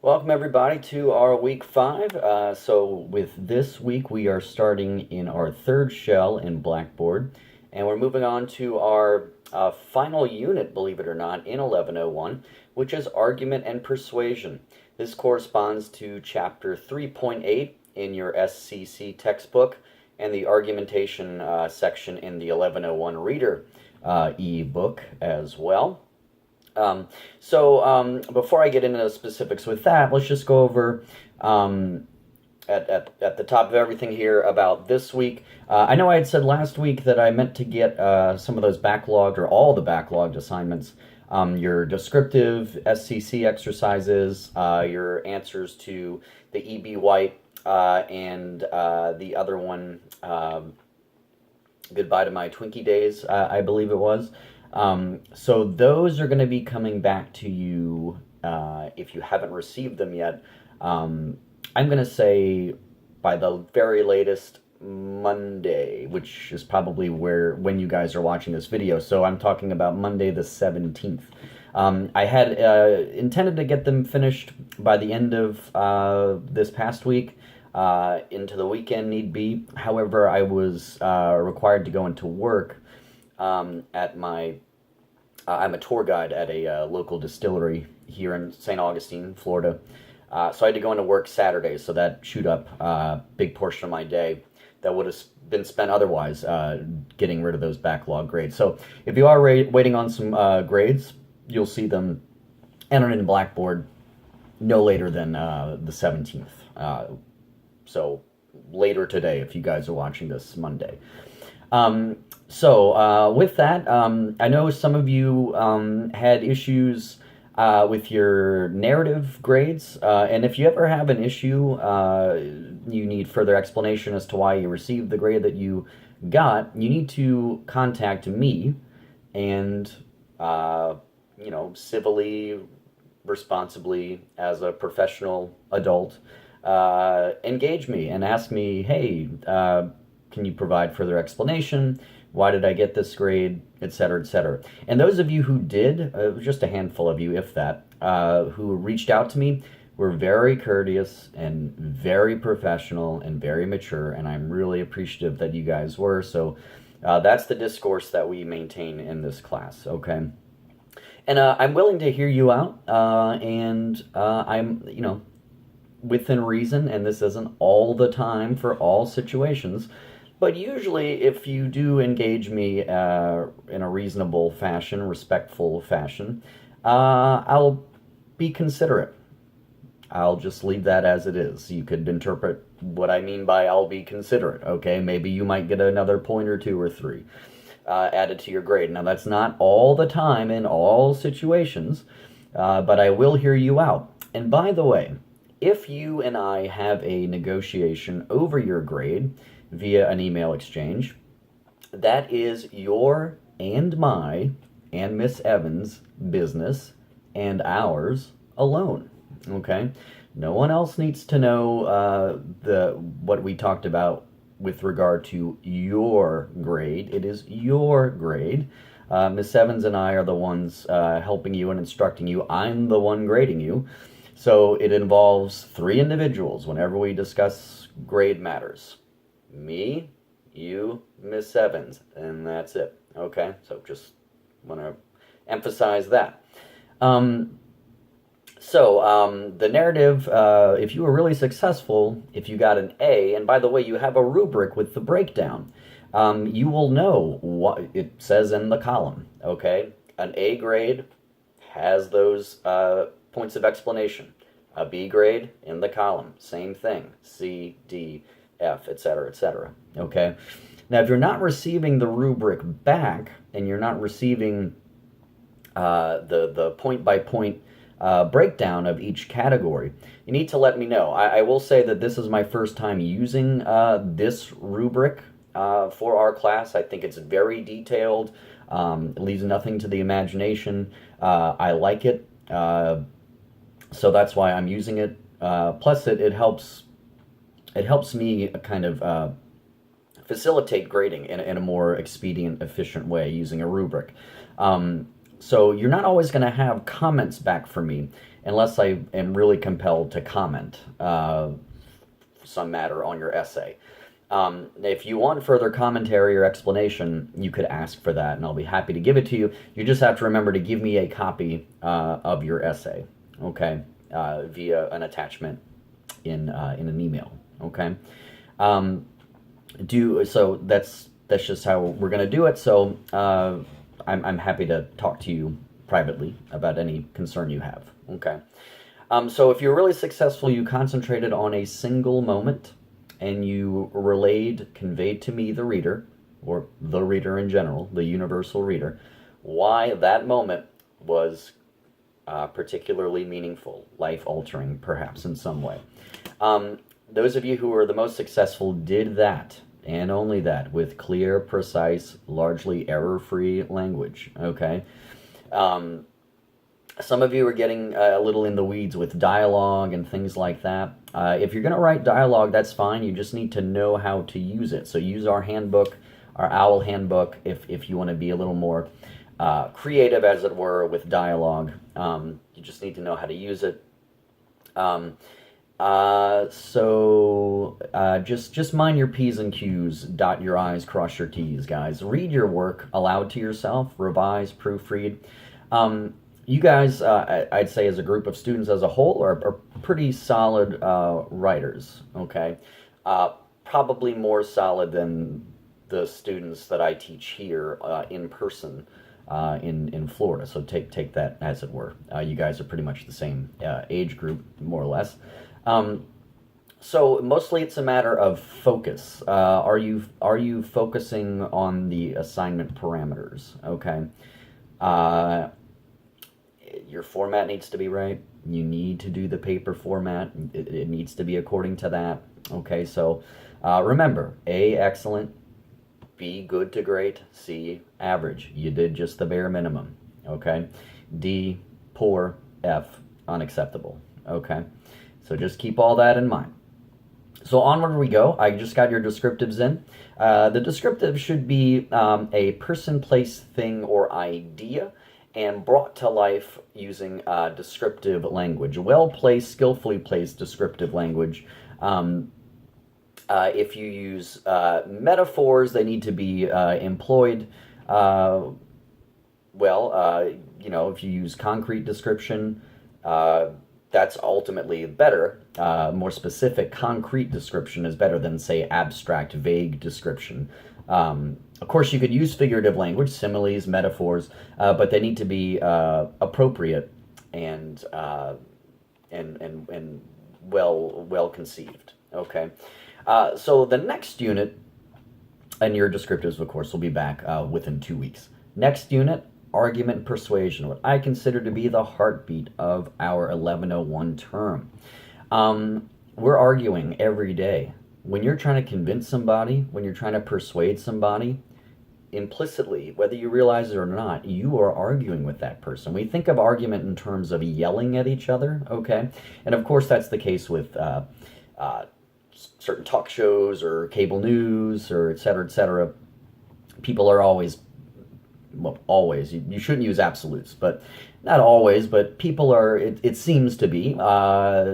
Welcome everybody to our week 5. So with this week we are starting in our third shell in Blackboard, and we're moving on to our final unit, believe it or not, in 1101, which is Argument and Persuasion. This corresponds to Chapter 3.8 in your SCC textbook and the argumentation section in the 1101 Reader e-book as well. Before I get into the specifics with that, let's just go over at the top of everything here about this week. I know I had said last week that I meant to get some of those backlogged, or all the backlogged assignments, your descriptive SCC exercises, your answers to the E.B. White, and the other one, Goodbye to My Twinkie Days, I believe it was. So those are going to be coming back to you if you haven't received them yet. I'm going to say by the very latest Monday, which is probably when you guys are watching this video. So I'm talking about Monday the 17th. I had intended to get them finished by the end of this past week. Into the weekend need be. However, I was required to go into work at my I'm a tour guide at a local distillery here in St. Augustine, Florida. So I had to go into work Saturday, so that chewed up a big portion of my day that would have been spent otherwise getting rid of those backlog grades. So if you are waiting on some grades, you'll see them entered in Blackboard no later than the 17th. So later today, if you guys are watching this Monday. With that, I know some of you had issues with your narrative grades, and if you ever have an issue, you need further explanation as to why you received the grade that you got, you need to contact me and, civilly, responsibly, as a professional adult, engage me and ask me, hey, can you provide further explanation? Why did I get this grade, etc., etc. And those of you who did, just a handful of you, if that, who reached out to me, were very courteous and very professional and very mature, and I'm really appreciative that you guys were. So that's the discourse that we maintain in this class, okay? And I'm willing to hear you out, and I'm, within reason, and this isn't all the time for all situations, but usually if you do engage me in a reasonable fashion, respectful fashion, I'll be considerate. I'll just leave that as it is. You could interpret what I mean by I'll be considerate, okay? Maybe you might get another point or 2 or 3 added to your grade. Now, that's not all the time in all situations, but I will hear you out. And by the way, if you and I have a negotiation over your grade via an email exchange, that is your and my and Miss Evans' business and ours alone, okay? No one else needs to know what we talked about with regard to your grade. It is your grade. Miss Evans and I are the ones helping you and instructing you. I'm the one grading you. So it involves 3 individuals whenever we discuss grade matters. Me, you, Miss Evans, and that's it. Okay? So just want to emphasize that. The narrative, if you were really successful, if you got an A, and by the way, you have a rubric with the breakdown, you will know what it says in the column, okay? An A grade has those points of explanation. A B grade in the column, same thing. C, D, F, etc., etc. Okay? Now, if you're not receiving the rubric back, and you're not receiving the point-by-point breakdown of each category, you need to let me know. I will say that this is my first time using this rubric for our class. I think it's very detailed. It leaves nothing to the imagination. I like it. So that's why I'm using it. Plus, it helps me kind of facilitate grading in a more expedient, efficient way using a rubric. So you're not always going to have comments back from me unless I am really compelled to comment some matter on your essay. If you want further commentary or explanation, you could ask for that, and I'll be happy to give it to you. You just have to remember to give me a copy of your essay, okay, via an attachment in an email, okay. So that's just how we're gonna do it. So I'm happy to talk to you privately about any concern you have, okay. So if you're really successful, you concentrated on a single moment and you conveyed to me, the reader, or the reader in general, the universal reader, why that moment was particularly meaningful, life-altering, perhaps in some way. Those of you who were the most successful did that, and only that, with clear, precise, largely error-free language, okay? Some of you are getting a little in the weeds with dialogue and things like that. If you're going to write dialogue, that's fine. You just need to know how to use it. So use our handbook, our OWL handbook, if you want to be a little more creative, as it were, with dialogue. You just need to know how to use it. Just mind your P's and Q's, dot your I's, cross your T's, guys. Read your work aloud to yourself, revise, proofread. You guys, I'd say as a group of students as a whole, are pretty solid writers, okay? Probably more solid than the students that I teach here in person in Florida. So take that as it were. You guys are pretty much the same age group, more or less. So mostly it's a matter of focus. Are you focusing on the assignment parameters? Okay. Your format needs to be right. You need to do the paper format. It needs to be according to that. Okay, so remember, A, excellent, B, good to great, C, average. You did just the bare minimum. Okay, D, poor, F, unacceptable. Okay, so just keep all that in mind. So onward we go. I just got your descriptives in. The descriptive should be a person, place, thing, or idea, and brought to life using descriptive language. Well-placed, skillfully placed descriptive language. If you use metaphors, they need to be employed. If you use concrete description, that's ultimately better. More specific, concrete description is better than, say, abstract, vague description. Of course, you could use figurative language, similes, metaphors, but they need to be appropriate and well conceived. Okay, so the next unit, and your descriptives, of course, will be back within 2 weeks. Next unit, argument and persuasion, what I consider to be the heartbeat of our 1101 term. We're arguing every day. When you're trying to convince somebody, when you're trying to persuade somebody, implicitly, whether you realize it or not, you are arguing with that person. We think of argument in terms of yelling at each other, okay? And of course, that's the case with certain talk shows or cable news or et cetera, et cetera. People are always, you shouldn't use absolutes, but not always, but people are, it seems to be,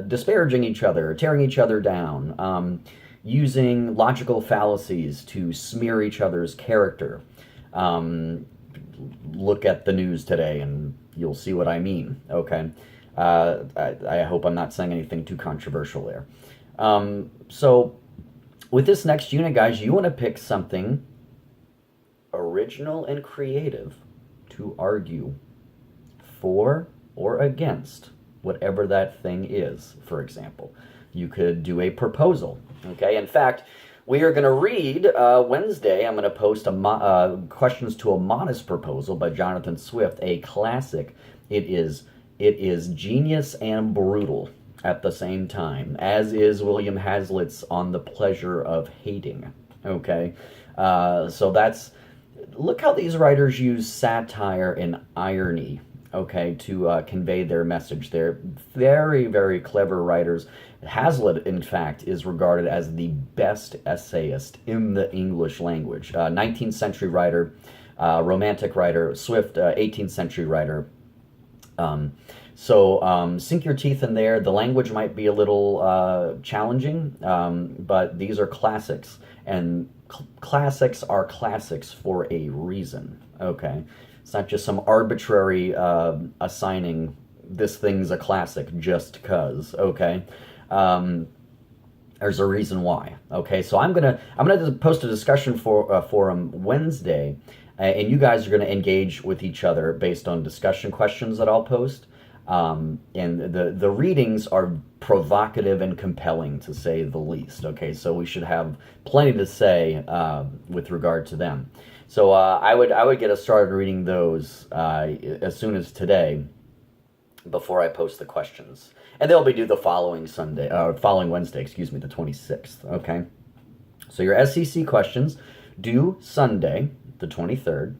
disparaging each other, tearing each other down, using logical fallacies to smear each other's character. Look at the news today and you'll see what I mean, okay? I hope I'm not saying anything too controversial there. So with this next unit, guys, you want to pick something original and creative to argue for or against whatever that thing is. For example, you could do a proposal. Okay, in fact, we are going to read Wednesday. I'm going to post Questions to a Modest Proposal by Jonathan Swift, a classic. It is genius and brutal at the same time, as is William Hazlitt's On the Pleasure of Hating. Okay, so look how these writers use satire and irony, okay, to convey their message. They're very, very clever writers. Hazlitt, in fact, is regarded as the best essayist in the English language. 19th century writer, romantic writer, Swift, 18th century writer. Sink your teeth in there. The language might be a little challenging, but these are classics, and classics are classics for a reason. Okay, it's not just some arbitrary assigning this thing's a classic just cause. Okay. There's a reason why. Okay, so I'm gonna post a discussion forum Wednesday, and you guys are gonna engage with each other based on discussion questions that I'll post. And the readings are provocative and compelling, to say the least. Okay, so we should have plenty to say with regard to them. So I would get us started reading those as soon as today, before I post the questions. And they'll be due the following Wednesday, excuse me, the 26th, okay? So your SEC questions due Sunday, the 23rd,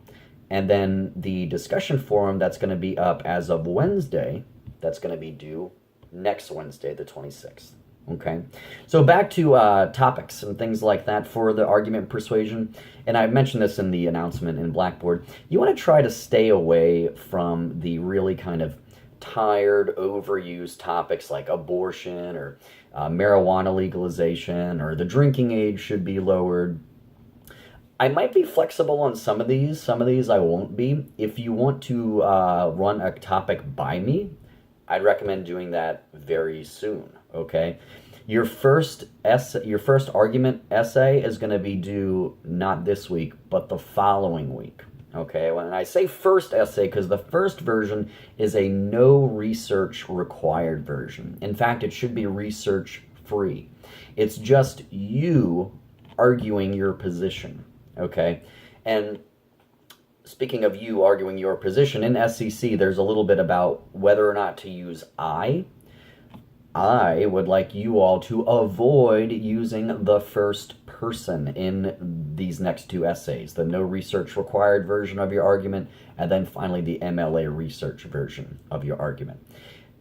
and then the discussion forum that's going to be up as of Wednesday, that's going to be due next Wednesday, the 26th, okay? So back to topics and things like that for the argument persuasion, and I mentioned this in the announcement in Blackboard. You want to try to stay away from the really kind of tired, overused topics like abortion or marijuana legalization or the drinking age should be lowered. I might be flexible on some of these I won't be. If you want to run a topic by me, I'd recommend doing that very soon, okay? Your first argument essay is going to be due not this week, but the following week. Okay, when I say first essay, because the first version is a no research required version. In fact, it should be research free. It's just you arguing your position, okay? And speaking of you arguing your position, in SEC, there's a little bit about whether or not to use I. I would like you all to avoid using the first person in these next two essays, the no research required version of your argument, and then finally the MLA research version of your argument.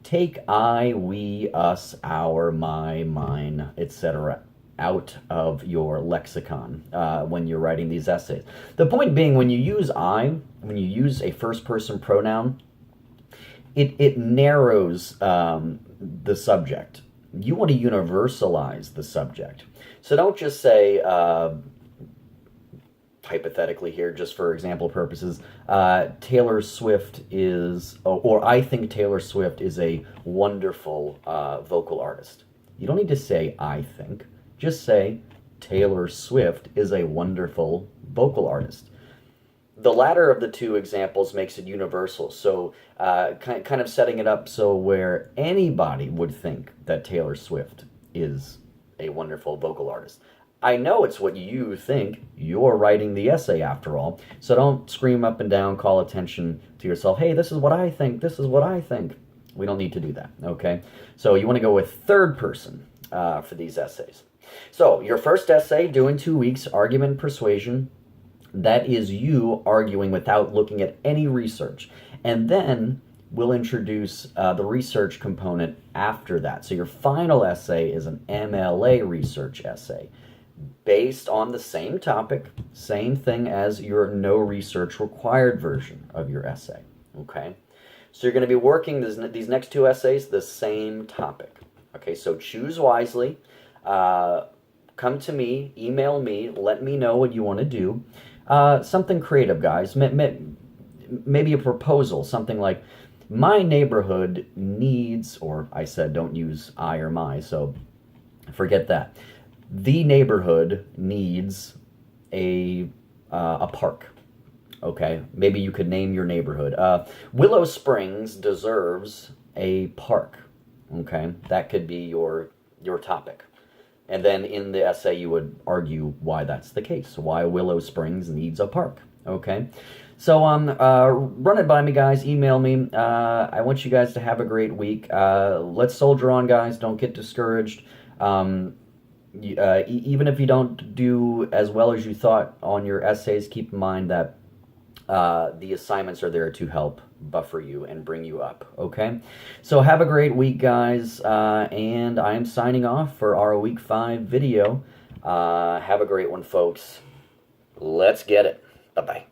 Take I, we, us, our, my, mine, etc. out of your lexicon when you're writing these essays. The point being, when you use I, when you use a first person pronoun, it narrows the subject. You want to universalize the subject. So don't just say, hypothetically here, just for example purposes, Taylor Swift is, or I think Taylor Swift is a wonderful vocal artist. You don't need to say I think. Just say Taylor Swift is a wonderful vocal artist. The latter of the two examples makes it universal, so kind of setting it up so where anybody would think that Taylor Swift is a wonderful vocal artist. I know it's what you think. You're writing the essay after all, so don't scream up and down, call attention to yourself. Hey, this is what I think, this is what I think. We don't need to do that, okay? So you want to go with third person for these essays. So your first essay, due in 2 weeks, argument persuasion. That is you arguing without looking at any research. And then we'll introduce the research component after that. So your final essay is an MLA research essay based on the same topic, same thing as your no research required version of your essay. Okay? So you're going to be working these next two essays the same topic. Okay, so choose wisely. Come to me, email me, let me know what you want to do. Something creative, guys. Maybe a proposal, something like, my neighborhood needs, or I said don't use I or my, so forget that. The neighborhood needs a park. Okay, maybe you could name your neighborhood. Willow Springs deserves a park. Okay, that could be your topic. And then in the essay, you would argue why that's the case, why Willow Springs needs a park, okay? So run it by me, guys. Email me. I want you guys to have a great week. Let's soldier on, guys. Don't get discouraged. Even if you don't do as well as you thought on your essays, keep in mind that the assignments are there to help buffer you and bring you up, okay? So have a great week, guys, and I'm signing off for our Week 5 video. Have a great one, folks. Let's get it. Bye-bye.